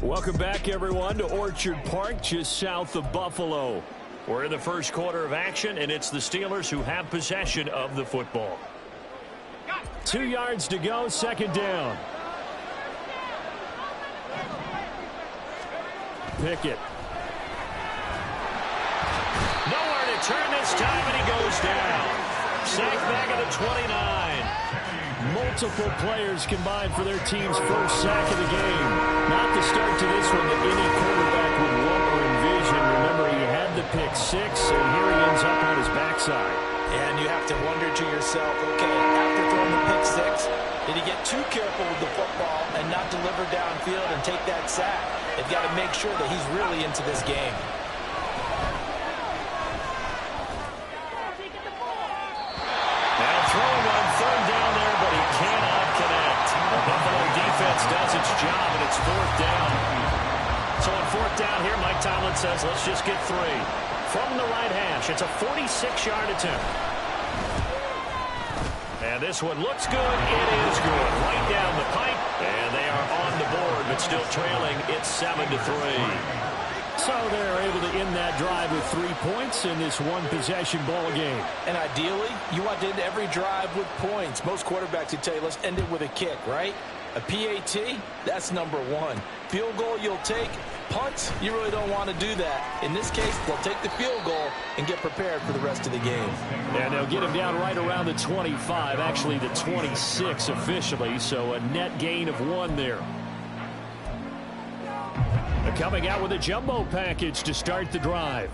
Welcome back, everyone, to Orchard Park, just south of Buffalo. We're in the first quarter of action, and it's the Steelers who have possession of the football. 2 yards to go, second down. Pickett. Nowhere to turn this time, and he goes down. Sacked back at the 29. Multiple players combined for their team's first sack of the game. Not the start to this one that any quarterback would want or envision. Remember, he had the pick six, and here he ends up on his backside. And you have to wonder to yourself, okay, after throwing the pick six, did he get too careful with the football and not deliver downfield and take that sack? They've got to make sure that he's really into this game. Now throwing on third down there, but he cannot connect. The Buffalo defense does its job, and it's fourth down. So on fourth down here, Mike Tomlin says, let's just get three. From the right hash, it's a 46-yard attempt. And this one looks good. It is good. Right down the pipe, and they are on the board, but still trailing. It's 7-3. So they're able to end that drive with 3 points in this one-possession ball game. And ideally, you want to end every drive with points. Most quarterbacks would tell you, let's end it with a kick, right? A PAT, that's number one. Field goal you'll take. Punts, you really don't want to do that. In this case, they'll take the field goal and get prepared for the rest of the game. And they'll get him down right around the 25, actually the 26 officially, so a net gain of 1 there. Coming out with a jumbo package to start the drive.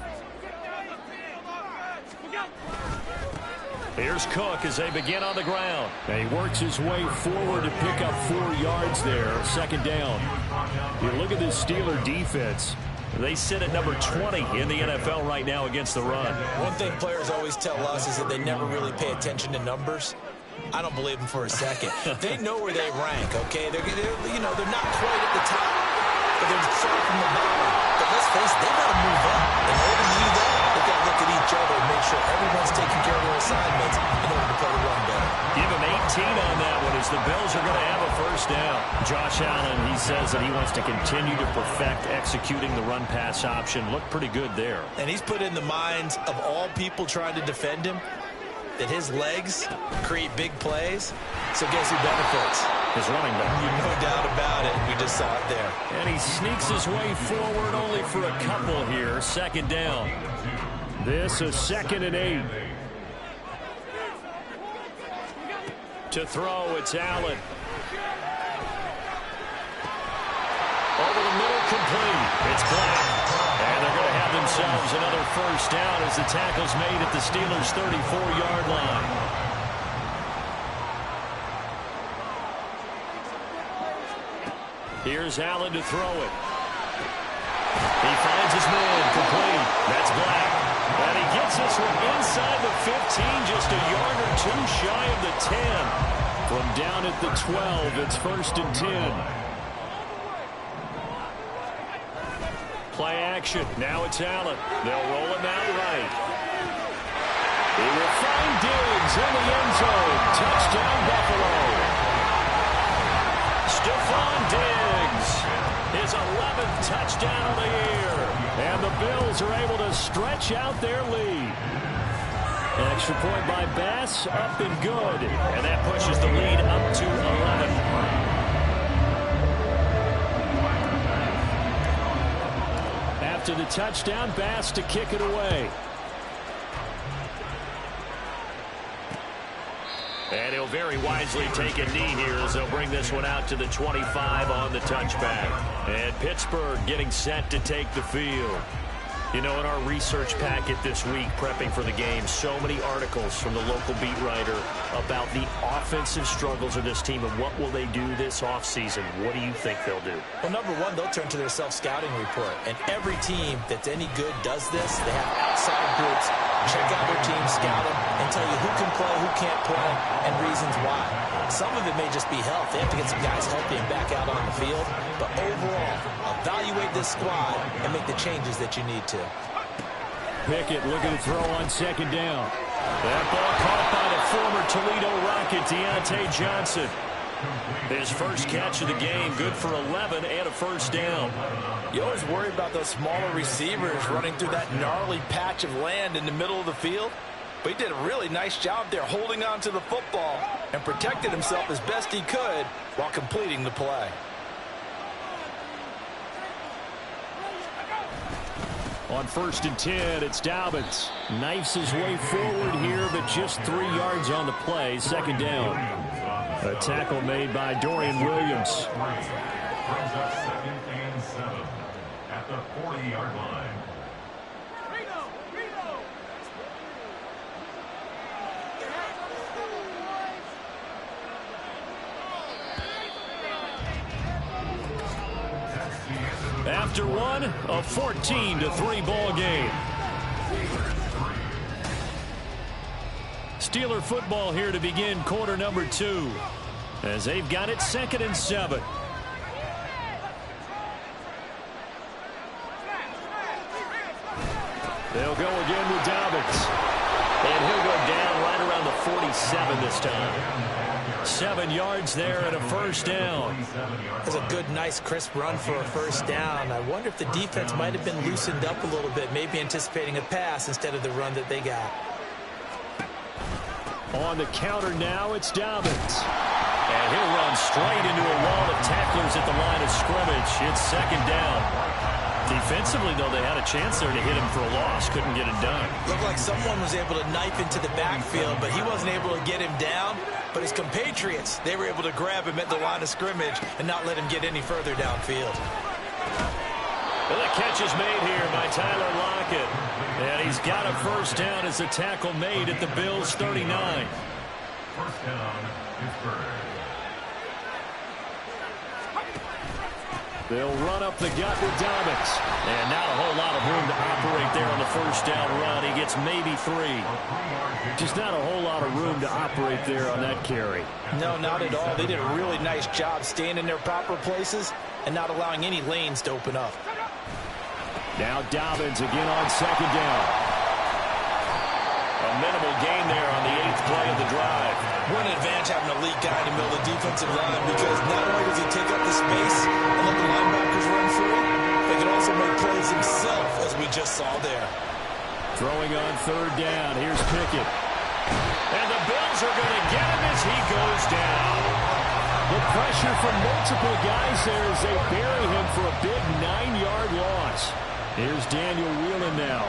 Here's Cook as they begin on the ground. And he works his way forward to pick up 4 yards there, second down. You look at this Steeler defense. They sit at number 20 in the NFL right now against the run. One thing players always tell us is that they never really pay attention to numbers. I don't believe them for a second. They know where they rank, okay? They're not quite at the top, but they're far from the bottom. But let's face it, they've got to move up. In order to do that, they've got to look at each other and make sure everyone's taking care of their assignments in order to play the run better. Give him 18 on that one as the Bills are going to have a first down. Josh Allen, he says that he wants to continue to perfect executing the run-pass option. Looked pretty good there. And he's put in the minds of all people trying to defend him that his legs create big plays. So guess who benefits? His running back. No doubt about it. We just saw it there. And he sneaks his way forward only for a couple here. Second down. This is 2nd and 8. To throw, it's Allen. Over the middle, complete. It's Black. And they're going to have themselves another first down as the tackle's made at the Steelers' 34-yard line. Here's Allen to throw it. He finds his man, complete. That's Black. And he gets this one inside the 15, just a yard or 2 shy of the 10. From down at the 12, it's 1st and 10. Play action. Now it's Allen. They'll roll him out right. He will find Diggs in the end zone. Touchdown, Buffalo. Stephon Diggs, his 11th touchdown of the year. And the Bills are able to stretch out their lead. An extra point by Bass, up and good. And that pushes the lead up to 11. To the touchdown, Bass to kick it away. And he'll very wisely take a knee here as they'll bring this one out to the 25 on the touchback. And Pittsburgh getting set to take the field. You know, in our research packet this week, prepping for the game, so many articles from the local beat writer about the offensive struggles of this team and what will they do this offseason. What do you think they'll do? Well, number one, they'll turn to their self-scouting report. And every team that's any good does this. They have outside groups, check out their team, scout them, and tell you who can play, who can't play, and reasons why. Some of it may just be health. They have to get some guys healthy and back out on the field. But overall, evaluate this squad and make the changes that you need to. Pickett looking to throw on second down. That ball caught by the former Toledo Rocket, Deontay Johnson. His first catch of the game, good for 11 and a first down. You always worry about those smaller receivers running through that gnarly patch of land in the middle of the field. But he did a really nice job there holding on to the football and protected himself as best he could while completing the play. On 1st and 10, it's Dobbins. Knifes his way forward here, but just 3 yards on the play. Second down. A tackle made by Dorian Williams. Brings up 2nd and 7 at the 40-yard line. After one, a 14-3 ball game. Steeler football here to begin quarter number 2. As they've got it 2nd and 7. They'll go again with Dobbins. And he'll go down right around the 47 this time. 7 yards there and a first down. That's a good, nice, crisp run for a first down. I wonder if the defense might have been loosened up a little bit, maybe anticipating a pass instead of the run that they got. On the counter now, it's Dobbins. And he'll run straight into a wall of tacklers at the line of scrimmage. It's 2nd down. Defensively, though, they had a chance there to hit him for a loss. Couldn't get it done. Looked like someone was able to knife into the backfield, but he wasn't able to get him down. But his compatriots, they were able to grab him at the line of scrimmage and not let him get any further downfield. Well, the catch is made here by Tyler Lockett. And he's got a first down as the tackle made at the Bills' 39. First down, Pittsburgh. They'll run up the gut with Dobbins. And not a whole lot of room to operate there on the first down run. He gets maybe 3. Just not a whole lot of room to operate there on that carry. No, not at all. They did a really nice job staying in their proper places and not allowing any lanes to open up. Now Dobbins again on 2nd down. A minimal gain there on the 8th play of the drive. What an advantage having an elite guy in the middle of the defensive line, because not only does he take up the space and let the linebackers run free, but he can also make plays himself, as we just saw there. Throwing on 3rd down. Here's Pickett. And the Bills are going to get him as he goes down. The pressure from multiple guys there as they bury him for a big 9-yard loss. Here's Daniel Whelan now.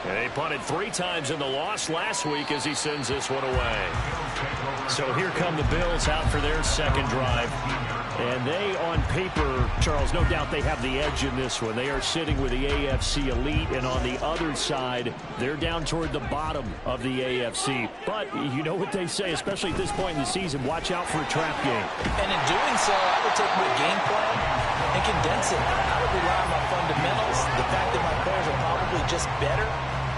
And they punted 3 times in the loss last week as he sends this one away. So here come the Bills out for their 2nd drive. And they, on paper, Charles, no doubt they have the edge in this one. They are sitting with the AFC elite, and on the other side, they're down toward the bottom of the AFC. But you know what they say, especially at this point in the season, watch out for a trap game. And in doing so, I would take my game plan and condense it. I would rely on my fundamentals, the fact that my players are probably just better,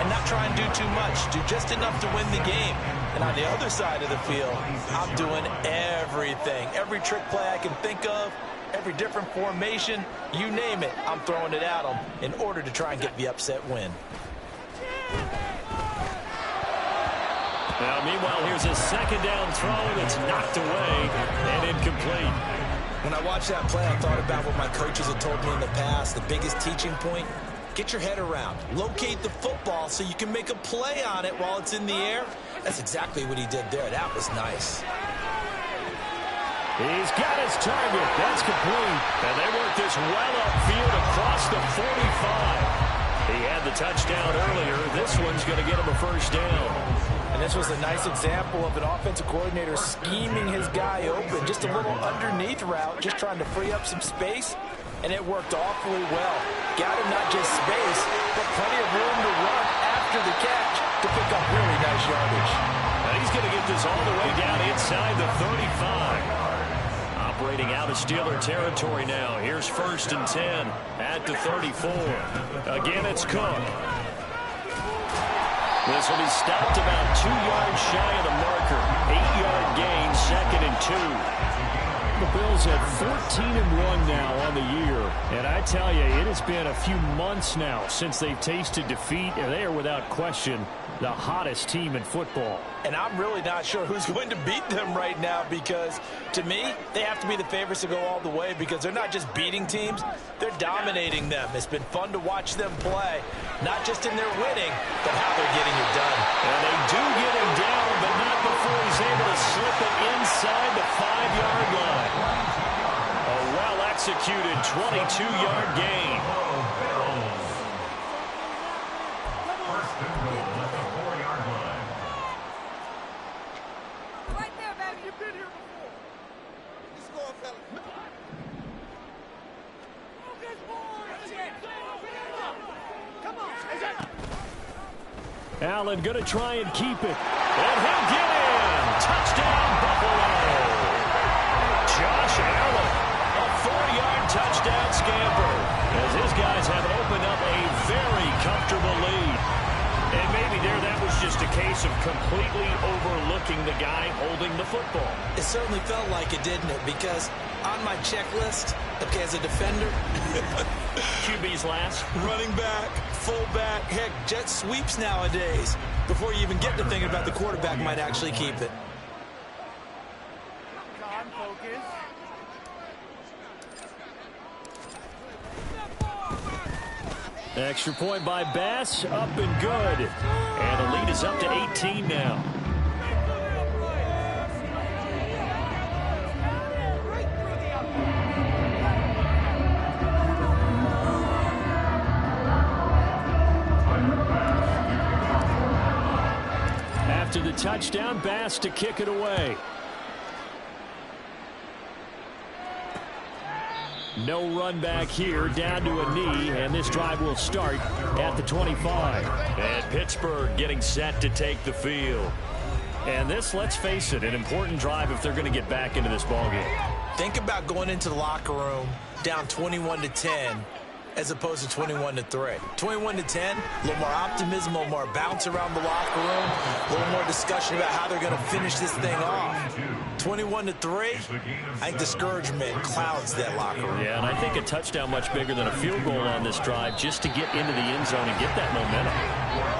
and not try and do too much. Do just enough to win the game. And on the other side of the field, I'm doing everything. Every trick play I can think of, every different formation, you name it, I'm throwing it at them in order to try and get the upset win. Now, meanwhile, here's a 2nd down throw that's knocked away and incomplete. When I watched that play, I thought about what my coaches had told me in the past. The biggest teaching point: get your head around. Locate the football so you can make a play on it while it's in the air. That's exactly what he did there. That was nice. He's got his target. That's complete. And they work this well upfield across the 45. He had the touchdown earlier. This one's going to get him a first down. And this was a nice example of an offensive coordinator scheming his guy open. Just a little underneath route, just trying to free up some space. And it worked awfully well. Got him not just space, but plenty of room to run after the catch to pick up really nice yardage. And he's going to get this all the way down inside the 35. Operating out of Steeler territory now. Here's 1st and 10 at the 34. Again, it's Cook. This will be stopped about 2 yards shy of the marker. 8-yard gain, 2nd and 2. the Bills at 14-1 now on the year. And I tell you, it has been a few months now since they've tasted defeat, and they are without question the hottest team in football. And I'm really not sure who's going to beat them right now, because to me, they have to be the favorites to go all the way, because they're not just beating teams, they're dominating them. It's been fun to watch them play, not just in their winning, but how they're getting it done. And they do get him down, but not before he's able to slip it inside the 5-yard line. A well-executed 22-yard gain. First and goal at the 4-yard line. Right there, baby. You've been here before. Let's go, fella. Come on. Allen going to try and keep it. And he'll get in. Touchdown, Buffalo. Josh Allen, a 4-yard touchdown scamper, as his guys have opened up a very comfortable lead. And maybe that was just a case of completely overlooking the guy holding the football. It certainly felt like it, didn't it? Because on my checklist, okay, as a defender, QB's last. running back, fullback, heck, jet sweeps nowadays. Before you even get to thinking about the quarterback might actually keep it. Calm, focus. Extra point by Bass, up and good. And the lead is up to 18 now. After the touchdown, Bass to kick it away. No run back here, down to a knee, and this drive will start at the 25. And Pittsburgh getting set to take the field. And this, let's face it, an important drive if they're going to get back into this ballgame. Think about going into the locker room down 21-10 as opposed to 21-3. 21-10, a little more optimism, a little more bounce around the locker room, a little more discussion about how they're going to finish this thing off. 21-3, I think discouragement clouds that locker room. Yeah, and I think a touchdown much bigger than a field goal on this drive just to get into the end zone and get that momentum.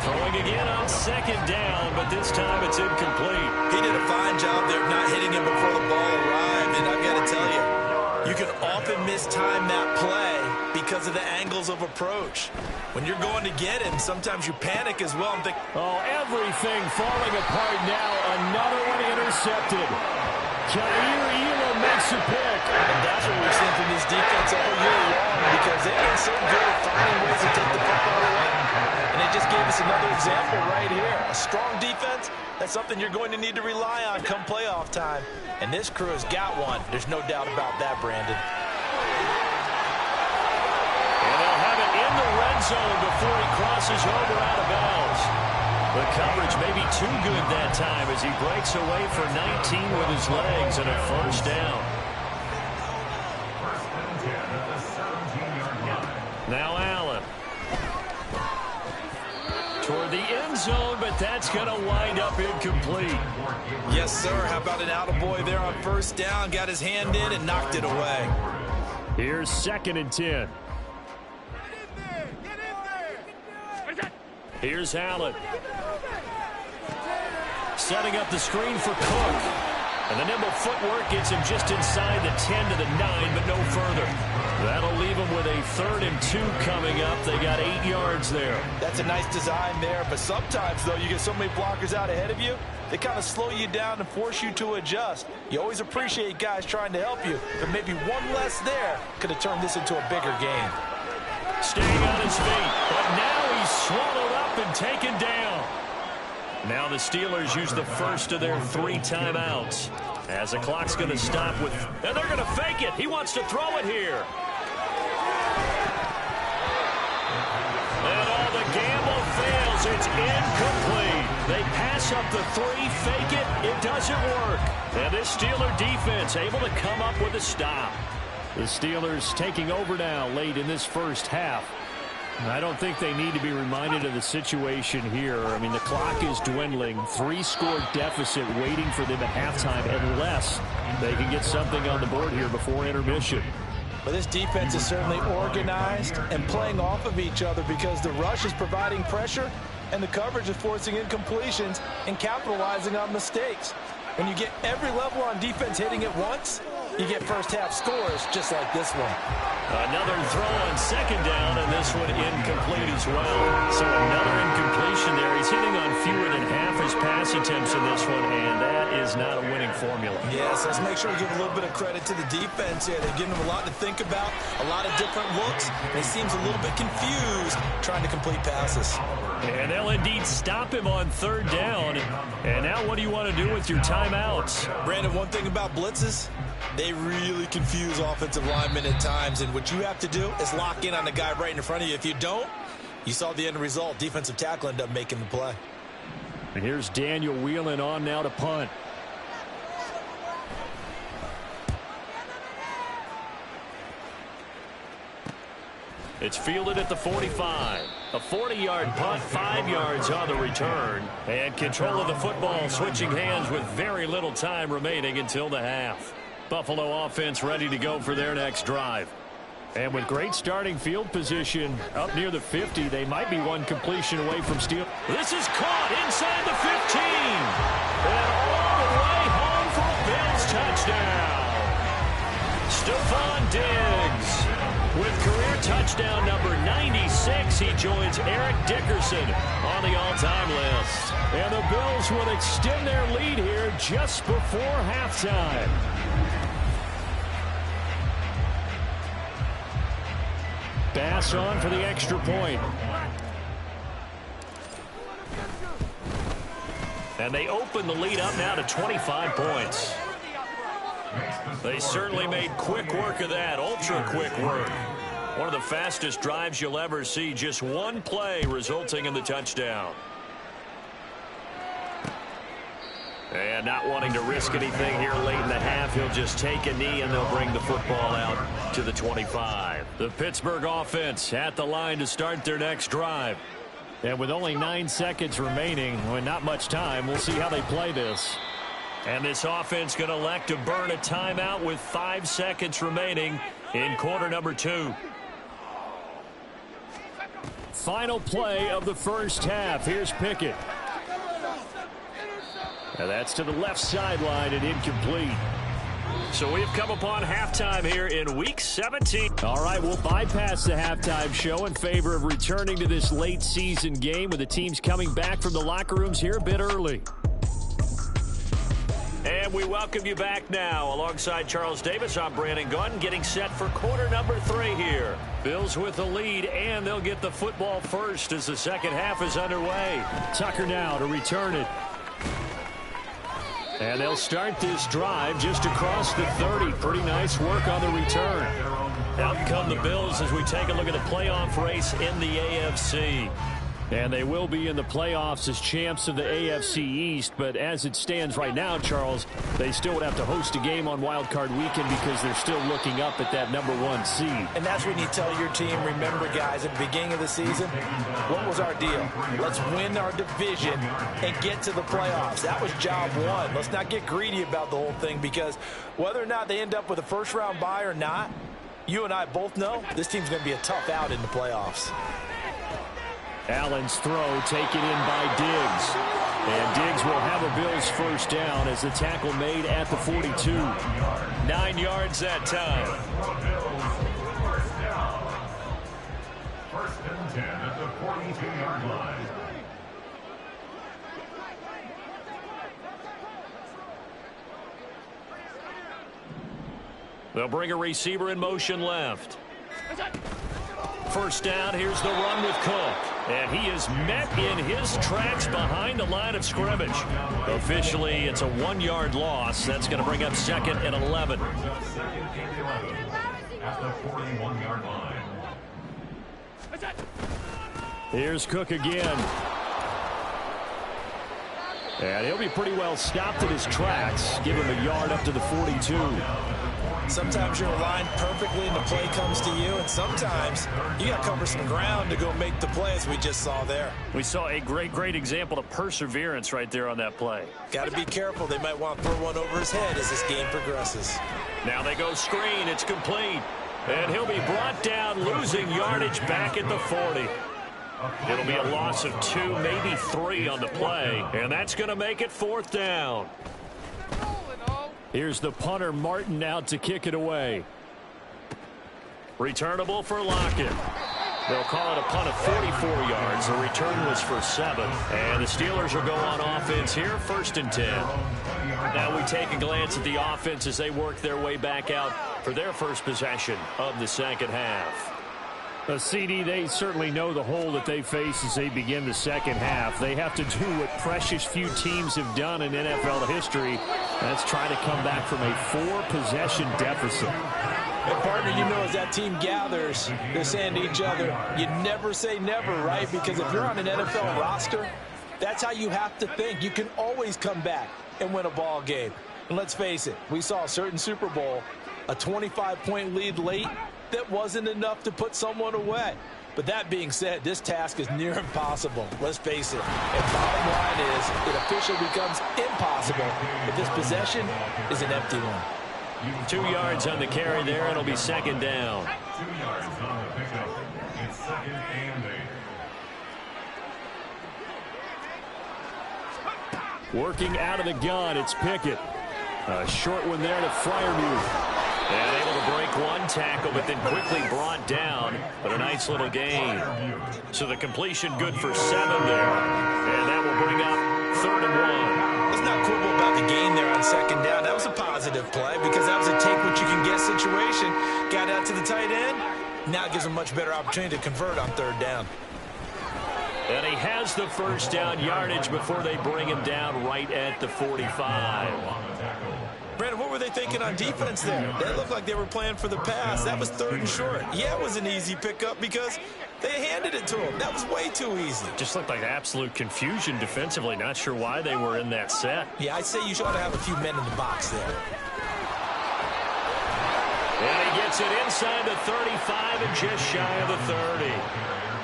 Throwing again on second down, but this time it's incomplete. He did a fine job there of not hitting him before the ball arrived, and I've got to tell you, you can often mistime that play because of the angles of approach. When you're going to get him, sometimes you panic as well and think, oh, everything falling apart now. Another one intercepted. Jair Elam makes a pick. and that's what we've seen from this defense all year long, because they've been so good at finding ways to take the football away. And they just gave us another example right here. A strong defense, that's something you're going to need to rely on come playoff time. And this crew has got one. There's no doubt about that, Brandon. And they'll have it in the red zone before he crosses over out of bounds. The coverage may be too good that time as he breaks away for 19 with his legs and a first down. First and 10 at the 17-yard line. Now Allen. Toward the end zone, but that's going to wind up incomplete. Yes, sir. How about an attaboy there on first down? Got his hand in and knocked it away. Here's 2nd and 10. Here's Allen. Setting up the screen for Cook. And the nimble footwork gets him just inside the 10 to the 9, but no further. That'll leave him with a 3rd and 2 coming up. They got 8 yards there. That's a nice design there, but sometimes, though, you get so many blockers out ahead of you, they kind of slow you down and force you to adjust. You always appreciate guys trying to help you, but maybe one less there could have turned this into a bigger game. Staying on his feet, but now he's swallowed up and taken down. Now the Steelers use the first of their 3 timeouts. As the clock's going to stop with, and they're going to fake it. He wants to throw it here. And all the gamble fails. It's incomplete. They pass up the 3, fake it. It doesn't work. And this Steeler defense able to come up with a stop. The Steelers taking over now late in this first half. I don't think they need to be reminded of the situation here. I mean, the clock is dwindling. 3-score deficit waiting for them at halftime unless they can get something on the board here before intermission. But this defense is certainly organized and playing off of each other because the rush is providing pressure and the coverage is forcing incompletions and capitalizing on mistakes. When you get every level on defense hitting at once, you get first-half scores just like this one. Another throw on second down, and this one incomplete as well. So another incompletion there. He's hitting on fewer than half his pass attempts in this one, and that is not a winning formula. Yes, let's make sure we give a little bit of credit to the defense here. They're giving them a lot to think about, a lot of different looks, and he seems a little bit confused trying to complete passes. And they'll indeed stop him on third down. And now what do you want to do with your timeouts? Brandon, one thing about blitzes, they really confuse offensive linemen at times, and what you have to do is lock in on the guy right in front of you. If you don't, you saw the end result. Defensive tackle ended up making the play. And here's Daniel Whelan on now to punt. It's fielded at the 45. A 40-yard punt, 5 yards on the return. And control of the football switching hands with very little time remaining until the half. Buffalo offense ready to go for their next drive. And with great starting field position up near the 50, they might be one completion away from steal. This is caught inside the 15. And all the way home for a Bills touchdown. Stephon Diggs with career touchdown number 96. He joins Eric Dickerson on the all-time list. And the Bills will extend their lead here just before halftime. Bass on for the extra point. And they open the lead up now to 25 points. They certainly made quick work of that, ultra quick work. One of the fastest drives you'll ever see, just one play resulting in the touchdown. And not wanting to risk anything here late in the half, he'll just take a knee and they'll bring the football out to the 25. The Pittsburgh offense at the line to start their next drive. And with only 9 seconds remaining, with not much time, we'll see how they play this. And this offense going to elect to burn a timeout with 5 seconds remaining in quarter number 2. Final play of the first half. Here's Pickett. And that's to the left sideline and incomplete. So we've come upon halftime here in Week 17. All right, we'll bypass the halftime show in favor of returning to this late season game with the teams coming back from the locker rooms here a bit early. And we welcome you back now. Alongside Charles Davis, I'm Brandon Gunn, getting set for quarter number 3 here. Bills with the lead, and they'll get the football first as the second half is underway. Tucker now to return it. And they'll start this drive just across the 30. Pretty nice work on the return. Out come the Bills as we take a look at the playoff race in the AFC. And they will be in the playoffs as champs of the AFC East. But as it stands right now, Charles, they still would have to host a game on Wild Card Weekend because they're still looking up at that number 1 seed. And that's when you tell your team, remember, guys, at the beginning of the season, what was our deal? Let's win our division and get to the playoffs. That was job 1. Let's not get greedy about the whole thing because whether or not they end up with a first-round bye or not, you and I both know this team's going to be a tough out in the playoffs. Allen's throw taken in by Diggs. And Diggs will have a Bills first down as the tackle made at the 42. 9 yards that time. First and 10 at the 42-yard line. They'll bring a receiver in motion left. First down, here's the run with Cook. And he is met in his tracks behind the line of scrimmage. Officially, it's a 1-yard loss. That's going to bring up second and 11. Second and 11 at the 41-yard line. Here's Cook again. And he'll be pretty well stopped at his tracks. Give him a yard up to the 42. Sometimes you're aligned perfectly and the play comes to you, and sometimes you got to cover some ground to go make the play, as we just saw there. We saw a great example of perseverance right there on that play. Got to be careful. They might want to throw one over his head as this game progresses. Now they go screen. It's complete. And he'll be brought down, losing yardage back at the 40. It'll be a loss of 2, maybe 3 on the play, and that's going to make it 4th down. Here's the punter, Martin, out to kick it away. Returnable for Lockett. They'll call it a punt of 44 yards. The return was for 7. And the Steelers will go on offense here, 1st and 10. Now we take a glance at the offense as they work their way back out for their first possession of the second half. A CD, they certainly know the hole that they face as they begin the second half. They have to do what precious few teams have done in NFL history. That's try to come back from a 4-possession deficit. And partner, you know, as that team gathers, they're saying to each other, you never say never, right? Because if you're on an NFL roster, that's how you have to think. You can always come back and win a ball game. And let's face it, we saw a certain Super Bowl, a 25-point lead late, that wasn't enough to put someone away. But that being said, this task is near impossible. Let's face it. And bottom line is, it officially becomes impossible if this possession is an empty one. 2 yards on the carry there. It'll be 2nd down. 2 yards on the pickup. It's 2nd and 8. Working out of the gun, it's Pickett. A short one there to Freiermuth. And able to break one tackle, but then quickly brought down. But a nice little gain. So the completion good for 7 there. And that will bring up 3rd and 1. Let's not quibble about the gain there on 2nd down. That was a positive play because that was a take-what-you-can-get situation. Got out to the tight end. Now it gives them a much better opportunity to convert on 3rd down. And he has the 1st down yardage before they bring him down right at the 45. Brandon, what were they thinking on defense there? They looked like they were playing for the pass. That was 3rd and short. Yeah, it was an easy pickup because they handed it to him. That was way too easy. Just looked like absolute confusion defensively. Not sure why they were in that set. Yeah, I'd say you ought to have a few men in the box there. And he gets it inside the 35 and just shy of the 30.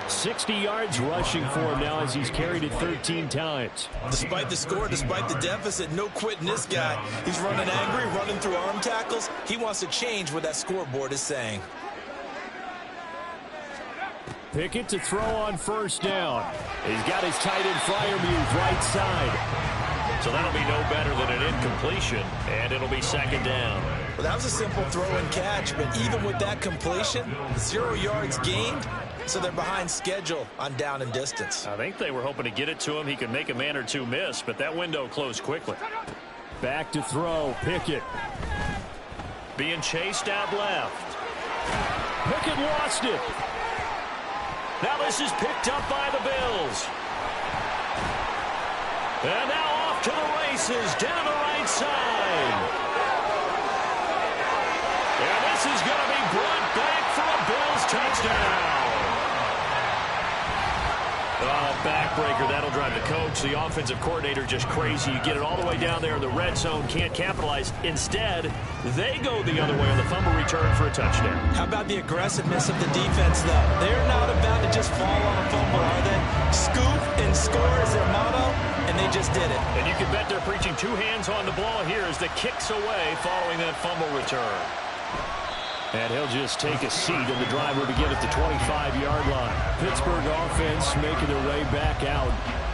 60 yards rushing for him now as he's carried it 13 times. Despite the score, despite the deficit, no quitting this guy. He's running angry, running through arm tackles. He wants to change what that scoreboard is saying. Pickett to throw on 1st down. He's got his tight end Freiermuth right side. So that'll be no better than an incompletion, and it'll be 2nd down. Well, that was a simple throw and catch, but even with that completion, 0 yards gained. So they're behind schedule on down and distance. I think they were hoping to get it to him. He could make a man or two miss, but that window closed quickly. Back to throw, Pickett. Being chased out left. Pickett lost it. Now this is picked up by the Bills. And now off to the races, down the right side. And this is going to be brought back for a Bills touchdown. Backbreaker, that'll drive the coach. The offensive coordinator just crazy. You get it all the way down there in the red zone, can't capitalize. Instead, they go the other way on the fumble return for a touchdown. How about the aggressiveness of the defense, though? They're not about to just fall on a fumble, are they? Scoop and score is their motto, and they just did it. And you can bet they're preaching 2 hands on the ball here as the kicks away following that fumble return. And he'll just take a seat, and the drive will begin at the 25-yard line. Pittsburgh offense making their way back out.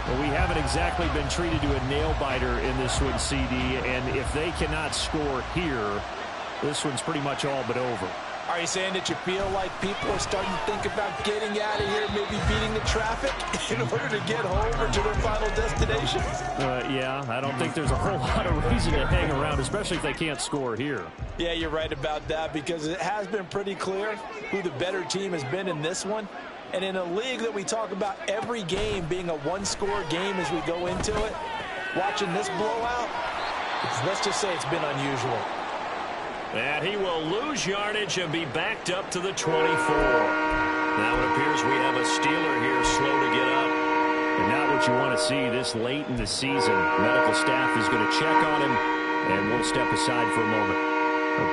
But we haven't exactly been treated to a nail-biter in this one, CD. And if they cannot score here, this one's pretty much all but over. Are you saying that you feel like people are starting to think about getting out of here, maybe beating the traffic in order to get home or to their final destination? Yeah, I don't think there's a whole lot of reason to hang around, especially if they can't score here. Yeah, you're right about that because it has been pretty clear who the better team has been in this one. And in a league that we talk about every game being a one-score game as we go into it, watching this blowout, let's just say it's been unusual. And he will lose yardage and be backed up to the 24. Now it appears we have a Steeler here slow to get up. And not what you want to see this late in the season. Medical staff is going to check on him, and we'll step aside for a moment.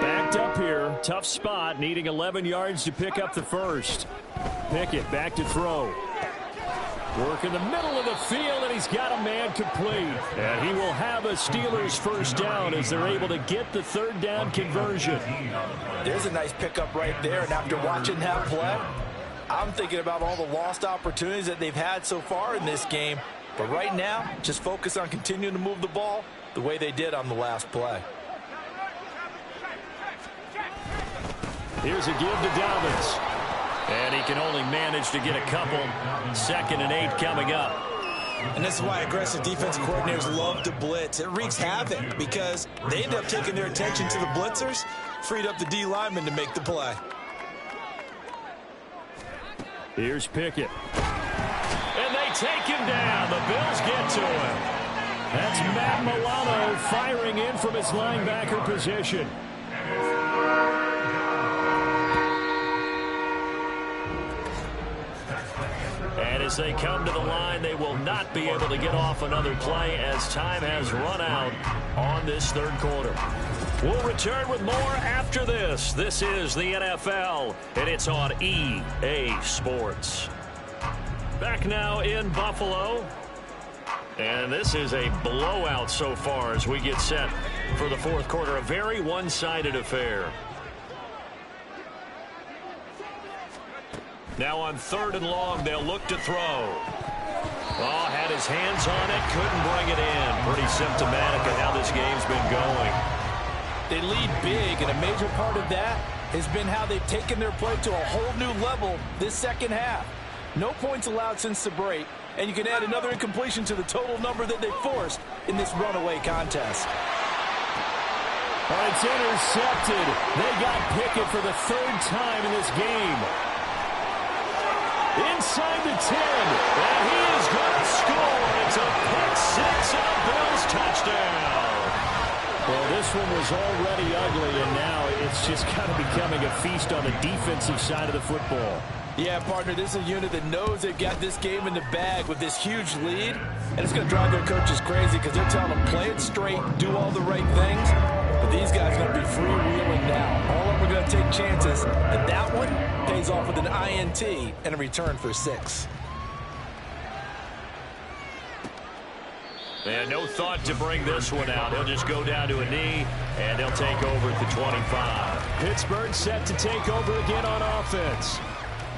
Backed up here. Tough spot. Needing 11 yards to pick up the first. Pickett back to throw. Work in the middle of the field, and he's got a man complete. And he will have a Steelers first down as they're able to get the third down conversion. There's a nice pickup right there, and after watching that play, I'm thinking about all the lost opportunities that they've had so far in this game. But right now, just focus on continuing to move the ball the way they did on the last play. Here's a give to Dobbins. And he can only manage to get a couple. 2nd and 8 coming up. And this is why aggressive defensive coordinators love to blitz. It wreaks havoc because they end up taking their attention to the blitzers, freed up the D lineman to make the play. Here's Pickett. And they take him down. The Bills get to him. That's Matt Milano firing in from his linebacker position. And as they come to the line, they will not be able to get off another play as time has run out on this third quarter. We'll return with more after this. This is the NFL, and it's on EA Sports. Back now in Buffalo. And this is a blowout so far as we get set for the fourth quarter. A very one-sided affair. Now on 3rd and long, they'll look to throw. Oh, had his hands on it, couldn't bring it in. Pretty symptomatic of how this game's been going. They lead big, and a major part of that has been how they've taken their play to a whole new level this second half. No points allowed since the break, and you can add another incompletion to the total number that they forced in this runaway contest. Oh, it's intercepted. They got Pickett for the 3rd time in this game. Inside the 10, and he is going to score. It's a pick six and a Bills touchdown. Well, this one was already ugly, and now it's just kind of becoming a feast on the defensive side of the football. Yeah, partner, this is a unit that knows they've got this game in the bag with this huge lead, and it's going to drive their coaches crazy because they're telling them play it straight, do all the right things. But these guys are going to be freewheeling now. All of them are going to take chances, and that one pays off with an INT and a return for 6. And no thought to bring this one out. He'll just go down to a knee, and they'll take over at the 25. Pittsburgh set to take over again on offense.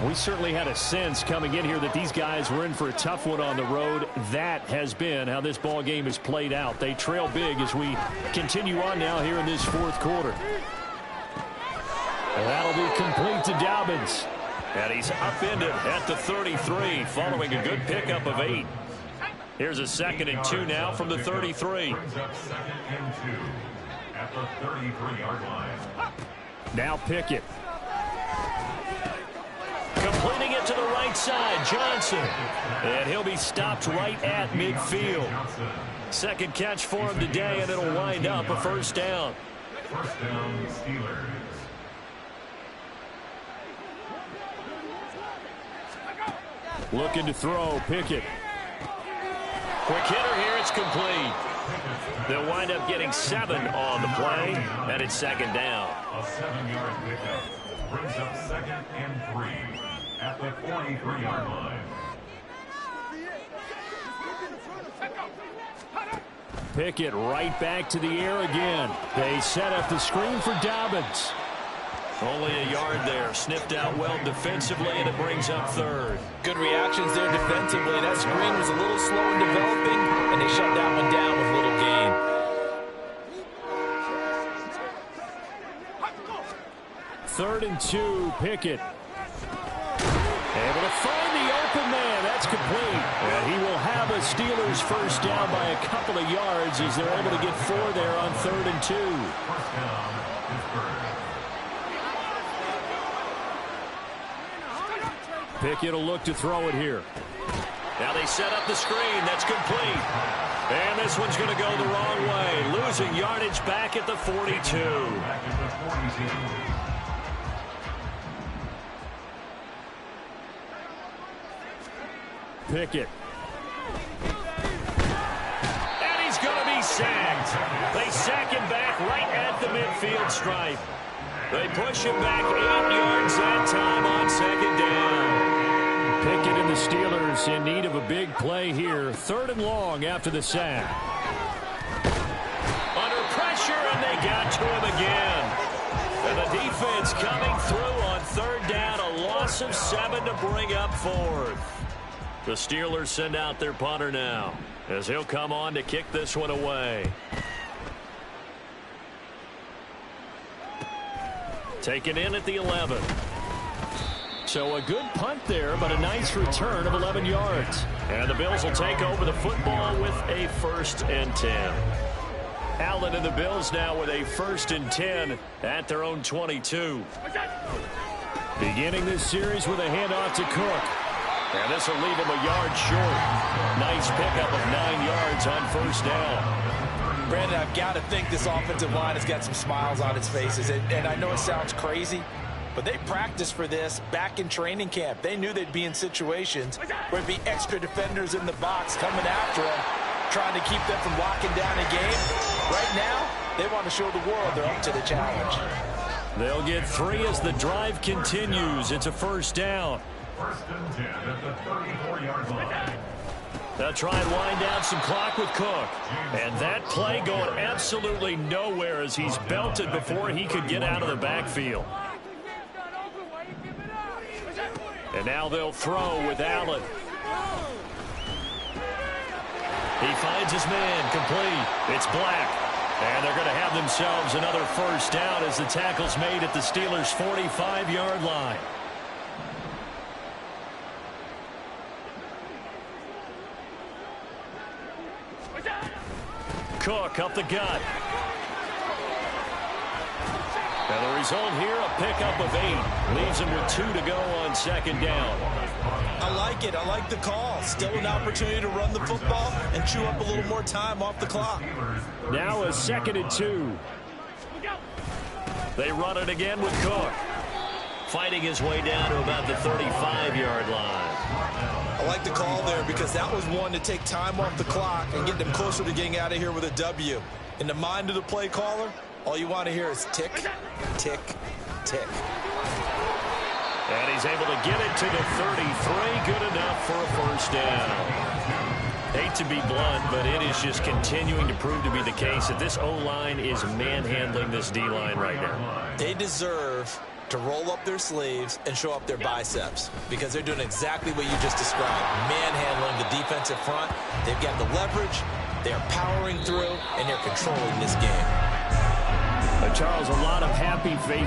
We certainly had a sense coming in here that these guys were in for a tough one on the road. That has been how this ball game has played out. They trail big as we continue on now here in this fourth quarter. And that'll be complete to Dobbins. And he's upended at the 33 following a good pickup of 8. Here's a 2nd and 2 now from the 33. Brings up 2nd and 2 at the 33-yard line. Now Pickett. Completing it to the right side, Johnson. And he'll be stopped right at midfield. 2nd catch for him today, and it'll wind up a first down. First down, Steelers. Looking to throw, Pickett. Quick hitter here, it's complete. They'll wind up getting 7 on the play, and it's 2nd down. A 7-yard pickup brings up 2nd and 3 at the 43-yard line. Pickett right back to the air again. They set up the screen for Dobbins. Only a yard there. Sniffed out well defensively, and it brings up 3rd. Good reactions there defensively. That screen was a little slow in developing, and they shut that one down with little gain. Third and 2, Pickett. Able to find the open man. That's complete. And he will have a Steelers first down by a couple of yards as they're able to get 4 there on 3rd and 2. First down, Pittsburgh. Pickett will look to throw it here. Now they set up the screen. That's complete. And this one's going to go the wrong way. Losing yardage back at the 42. Back at the 42. Pickett. And he's going to be sacked. They sack him back right at the midfield. midfield stripe. They push him back 8 yards that time on second down. Pickett and the Steelers in need of a big play here. 3rd and long after the sack. Under pressure, and they got to him again. And the defense coming through on 3rd down. A loss of 7 to bring up 4th. The Steelers send out their punter now, as he'll come on to kick this one away. Taken in at the 11. So a good punt there, but a nice return of 11 yards. And the Bills will take over the football with a 1st and 10. Allen and the Bills now with a 1st and 10 at their own 22. Beginning this series with a handoff to Cook. And this will leave him a yard short. Nice pickup of 9 yards on 1st down. Brandon, I've got to think this offensive line has got some smiles on its faces. And I know it sounds crazy, but they practiced for this back in training camp. They knew they'd be in situations where there'd be extra defenders in the box coming after them, trying to keep them from locking down a game. Right now, they want to show the world they're up to the challenge. They'll get 3 as the drive continues. It's a 1st down. 1st and 10 at the 34-yard line. They'll try and wind down some clock with Cook. And that play going absolutely nowhere as he's belted before he could get out of the backfield. And now they'll throw with Allen. He finds his man, complete. It's Black. And they're going to have themselves another 1st down as the tackle's made at the Steelers' 45-yard line. Cook up the gut. And the result here, a pickup of 8. Leaves him with 2 to go on 2nd down. I like it. I like the call. Still an opportunity to run the football and chew up a little more time off the clock. Now a 2nd and 2. They run it again with Cook. Fighting his way down to about the 35-yard line. I like the call there because that was one to take time off the clock and get them closer to getting out of here with a W. In the mind of the play caller, all you want to hear is tick, tick, tick. And he's able to get it to the 33. Good enough for a 1st down. Hate to be blunt, but it is just continuing to prove to be the case that this O-line is manhandling this D-line right now. They deserve to roll up their sleeves and show up their biceps because they're doing exactly what you just described. Manhandling the defensive front. They've got the leverage. They're powering through, and they're controlling this game. Charles, a lot of happy faces.